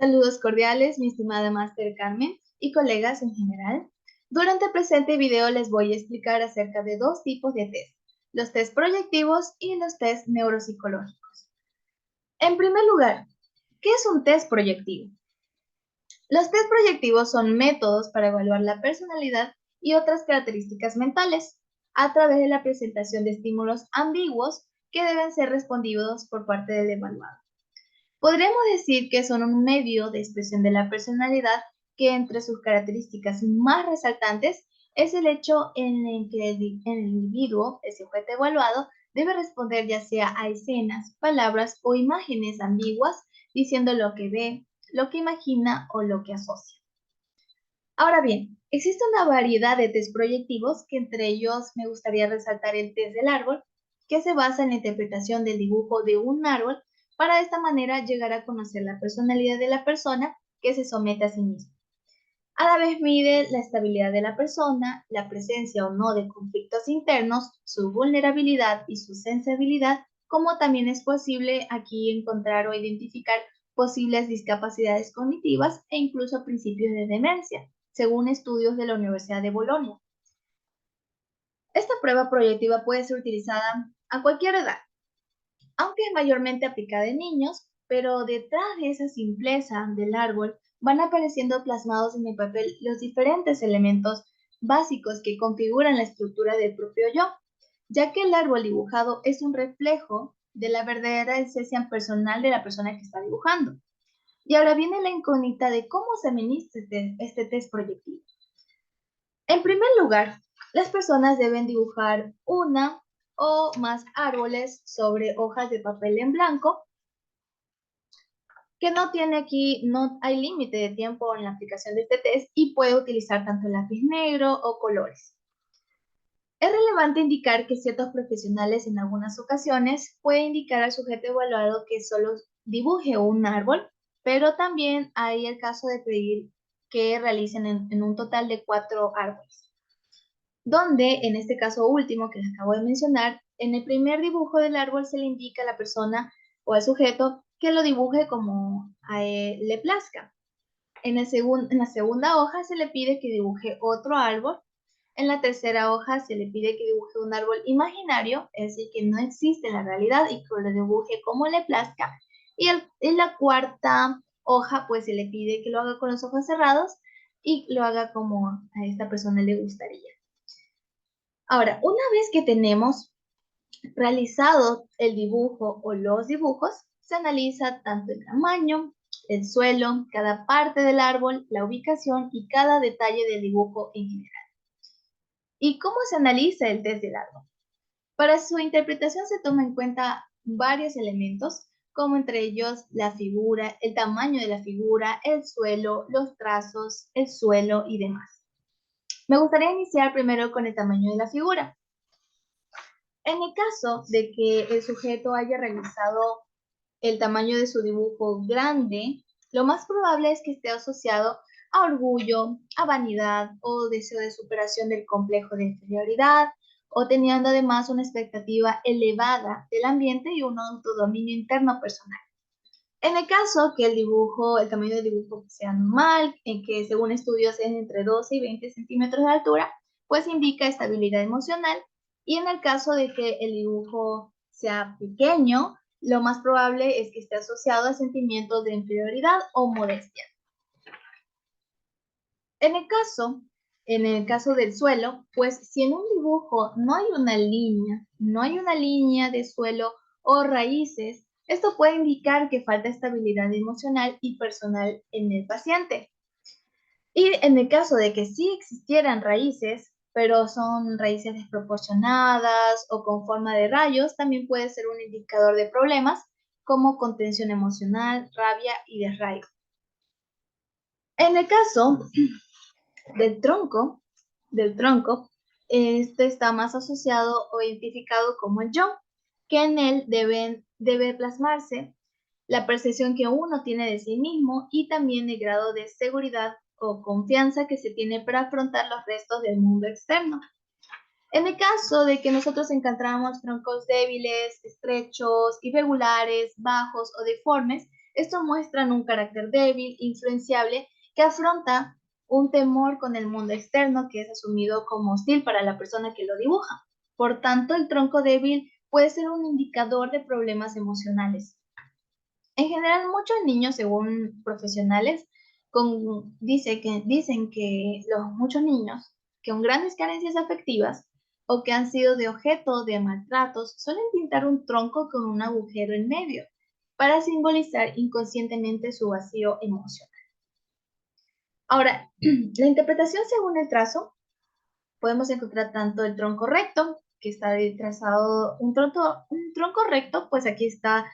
Saludos cordiales, mi estimada Máster Carmen y colegas en general. Durante el presente video les voy a explicar acerca de dos tipos de test, los test proyectivos y los test neuropsicológicos. En primer lugar, ¿qué es un test proyectivo? Los test proyectivos son métodos para evaluar la personalidad y otras características mentales a través de la presentación de estímulos ambiguos que deben ser respondidos por parte del evaluado. Podríamos decir que son un medio de expresión de la personalidad que entre sus características más resaltantes es el hecho en el que el individuo, el sujeto evaluado, debe responder ya sea a escenas, palabras o imágenes ambiguas, diciendo lo que ve, lo que imagina o lo que asocia. Ahora bien, existe una variedad de test proyectivos que entre ellos me gustaría resaltar el test del árbol, que se basa en la interpretación del dibujo de un árbol para de esta manera llegar a conocer la personalidad de la persona que se somete a sí misma. A la vez mide la estabilidad de la persona, la presencia o no de conflictos internos, su vulnerabilidad y su sensibilidad, como también es posible aquí encontrar o identificar posibles discapacidades cognitivas e incluso principios de demencia, según estudios de la Universidad de Bolonia. Esta prueba proyectiva puede ser utilizada a cualquier edad, aunque es mayormente aplicada en niños, pero detrás de esa simpleza del árbol van apareciendo plasmados en el papel los diferentes elementos básicos que configuran la estructura del propio yo, ya que el árbol dibujado es un reflejo de la verdadera esencia personal de la persona que está dibujando. Y ahora viene la incógnita de cómo se administra este test proyectivo. En primer lugar, las personas deben dibujar una o más árboles sobre hojas de papel en blanco, que no tiene aquí, no hay límite de tiempo en la aplicación de este test y puede utilizar tanto lápiz negro o colores. Es relevante indicar que ciertos profesionales en algunas ocasiones pueden indicar al sujeto evaluado que solo dibuje un árbol, pero también hay el caso de pedir que realicen en un total de 4 árboles, donde en este caso último que les acabo de mencionar, en el primer dibujo del árbol se le indica a la persona o al sujeto que lo dibuje como a él le plazca. En la segunda hoja se le pide que dibuje otro árbol. En la tercera hoja se le pide que dibuje un árbol imaginario, es decir, que no existe en la realidad y que lo dibuje como le plazca. Y en la cuarta hoja, pues se le pide que lo haga con los ojos cerrados y lo haga como a esta persona le gustaría. Ahora, una vez que tenemos realizado el dibujo o los dibujos, se analiza tanto el tamaño, el suelo, cada parte del árbol, la ubicación y cada detalle del dibujo en general. ¿Y cómo se analiza el test del árbol? Para su interpretación se toma en cuenta varios elementos, como entre ellos la figura, el tamaño de la figura, el suelo, los trazos, el suelo y demás. Me gustaría iniciar primero con el tamaño de la figura. En el caso de que el sujeto haya realizado el tamaño de su dibujo grande, lo más probable es que esté asociado a orgullo, a vanidad o deseo de superación del complejo de inferioridad, o teniendo además una expectativa elevada del ambiente y un autodominio interno personal. En el caso que el tamaño del dibujo sea normal, en que según estudios es entre 12 y 20 centímetros de altura, pues indica estabilidad emocional. Y en el caso de que el dibujo sea pequeño, lo más probable es que esté asociado a sentimientos de inferioridad o modestia. En el caso del suelo, pues si en un dibujo no hay una línea de suelo o raíces, esto puede indicar que falta estabilidad emocional y personal en el paciente. Y en el caso de que sí existieran raíces, pero son raíces desproporcionadas o con forma de rayos, también puede ser un indicador de problemas como contención emocional, rabia y desarraigo. En el caso del tronco, este está más asociado o identificado como el yo, que en él debe plasmarse la percepción que uno tiene de sí mismo y también el grado de seguridad o confianza que se tiene para afrontar los restos del mundo externo. En el caso de que nosotros encontramos troncos débiles, estrechos, irregulares, bajos o deformes, Estos muestran un carácter débil, influenciable, que afronta un temor con el mundo externo que es asumido como hostil para la persona que lo dibuja. Por tanto, el tronco débil puede ser un indicador de problemas emocionales. En general, muchos niños, según profesionales, dicen que muchos niños con grandes carencias afectivas o que han sido de objeto de maltratos suelen pintar un tronco con un agujero en medio para simbolizar inconscientemente su vacío emocional. Ahora, la interpretación según el trazo, podemos encontrar tanto el tronco recto, que está trazado, un tronco recto, pues aquí está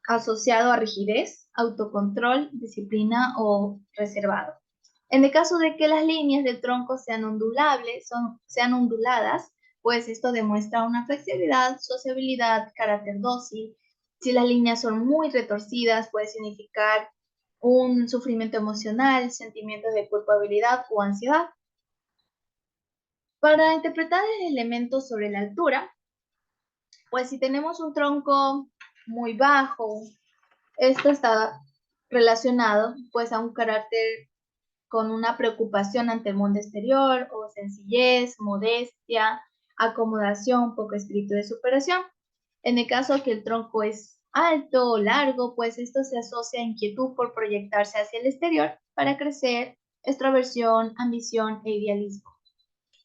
asociado a rigidez, autocontrol, disciplina o reservado. En el caso de que las líneas del tronco sean onduladas, pues esto demuestra una flexibilidad, sociabilidad, carácter dócil. Si las líneas son muy retorcidas, puede significar un sufrimiento emocional, sentimientos de culpabilidad o ansiedad. Para interpretar el elemento sobre la altura, pues si tenemos un tronco muy bajo, esto está relacionado pues a un carácter con una preocupación ante el mundo exterior o sencillez, modestia, acomodación, poco espíritu de superación. En el caso que el tronco es alto o largo, pues esto se asocia a inquietud por proyectarse hacia el exterior para crecer, extroversión, ambición e idealismo.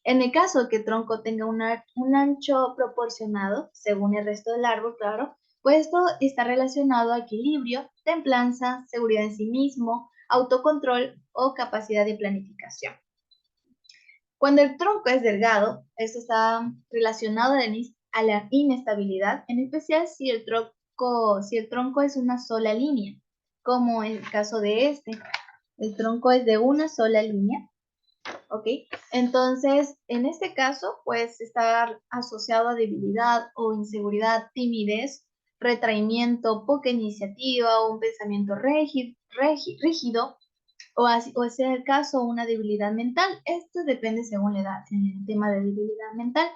En el caso que el tronco tenga un ancho proporcionado, según el resto del árbol, claro, pues esto está relacionado a equilibrio, templanza, seguridad en sí mismo, autocontrol o capacidad de planificación. Cuando el tronco es delgado, esto está relacionado a la inestabilidad, en especial si el tronco es una sola línea, como en el caso de este. El tronco es de una sola línea. ¿Ok? Entonces, en este caso, pues está asociado a debilidad o inseguridad, timidez, retraimiento, poca iniciativa o un pensamiento rígido, o sea el caso, una debilidad mental. Esto depende según la edad, en el tema de debilidad mental.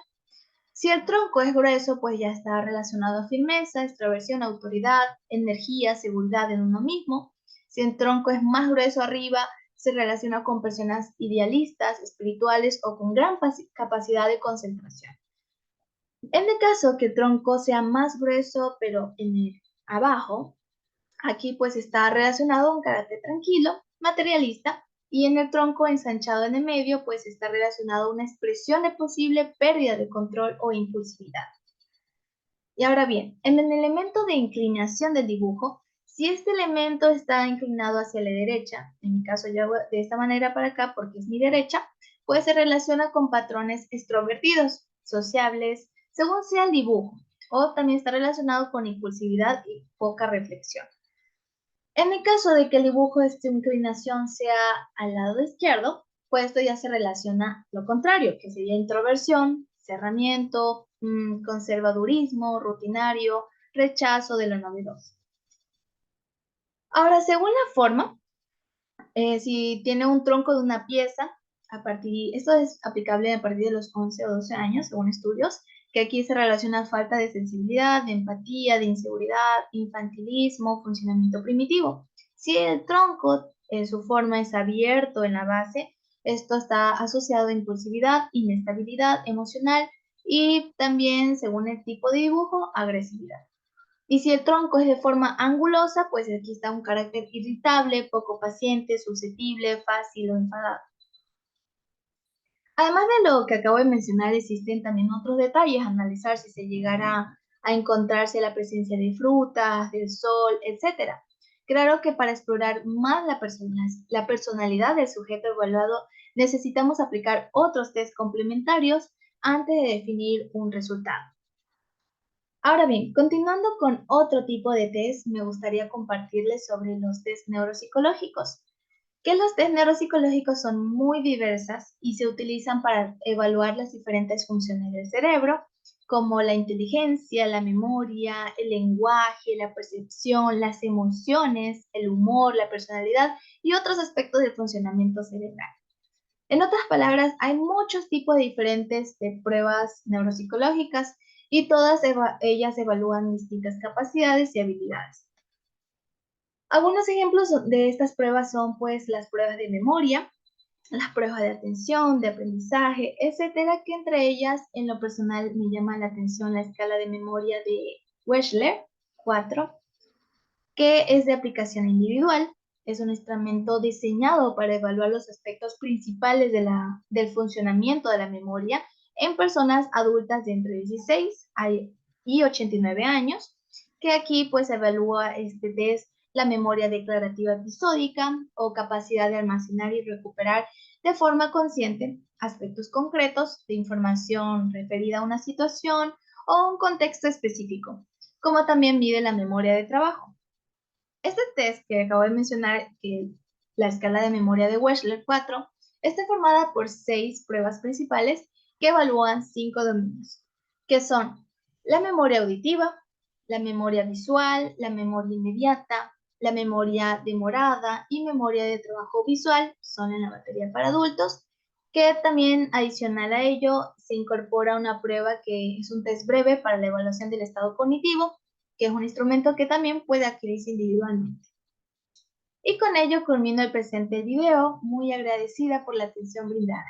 Si el tronco es grueso, pues ya está relacionado a firmeza, extroversión, autoridad, energía, seguridad en uno mismo. Si el tronco es más grueso arriba, se relaciona con personas idealistas, espirituales o con gran capacidad de concentración. En el caso que el tronco sea más grueso, pero en el abajo, aquí pues está relacionado a un carácter tranquilo, materialista, y en el tronco ensanchado en el medio, pues está relacionado a una expresión de posible pérdida de control o impulsividad. Y ahora bien, en el elemento de inclinación del dibujo, si este elemento está inclinado hacia la derecha, en mi caso yo hago de esta manera para acá porque es mi derecha, pues se relaciona con patrones extrovertidos, sociables, según sea el dibujo, o también está relacionado con impulsividad y poca reflexión. En el caso de que el dibujo de esta inclinación sea al lado izquierdo, pues esto ya se relaciona lo contrario, que sería introversión, cerramiento, conservadurismo, rutinario, rechazo de lo novedoso. Ahora, según la forma, si tiene un tronco de una pieza, esto es aplicable a partir de los 11 o 12 años, según estudios, que aquí se relaciona falta de sensibilidad, de empatía, de inseguridad, infantilismo, funcionamiento primitivo. Si el tronco en su forma es abierto en la base, esto está asociado a impulsividad, inestabilidad emocional y también, según el tipo de dibujo, agresividad. Y si el tronco es de forma angulosa, pues aquí está un carácter irritable, poco paciente, susceptible, fácil o enfadado. Además de lo que acabo de mencionar, existen también otros detalles a analizar si se llegara a encontrarse la presencia de frutas, del sol, etc. Claro que para explorar más la personalidad del sujeto evaluado, necesitamos aplicar otros test complementarios antes de definir un resultado. Ahora bien, continuando con otro tipo de test, me gustaría compartirles sobre los test neuropsicológicos, que los test neuropsicológicos son muy diversas y se utilizan para evaluar las diferentes funciones del cerebro, como la inteligencia, la memoria, el lenguaje, la percepción, las emociones, el humor, la personalidad y otros aspectos del funcionamiento cerebral. En otras palabras, hay muchos tipos diferentes de pruebas neuropsicológicas y todas ellas evalúan distintas capacidades y habilidades. Algunos ejemplos de estas pruebas son pues las pruebas de memoria, las pruebas de atención, de aprendizaje, etcétera, que entre ellas en lo personal me llama la atención la escala de memoria de Wechsler 4, que es de aplicación individual. Es un instrumento diseñado para evaluar los aspectos principales del funcionamiento de la memoria en personas adultas de entre 16 y 89 años, que aquí pues evalúa este test la memoria declarativa episódica o capacidad de almacenar y recuperar de forma consciente aspectos concretos de información referida a una situación o un contexto específico, como también mide la memoria de trabajo. Este test que acabo de mencionar, que la escala de memoria de Wechsler 4, está formada por 6 pruebas principales que evalúan 5 dominios, que son la memoria auditiva, la memoria visual, la memoria inmediata, la memoria demorada y memoria de trabajo visual, son en la materia para adultos, que también adicional a ello se incorpora una prueba que es un test breve para la evaluación del estado cognitivo, que es un instrumento que también puede adquirirse individualmente. Y con ello culmino el presente video, muy agradecida por la atención brindada.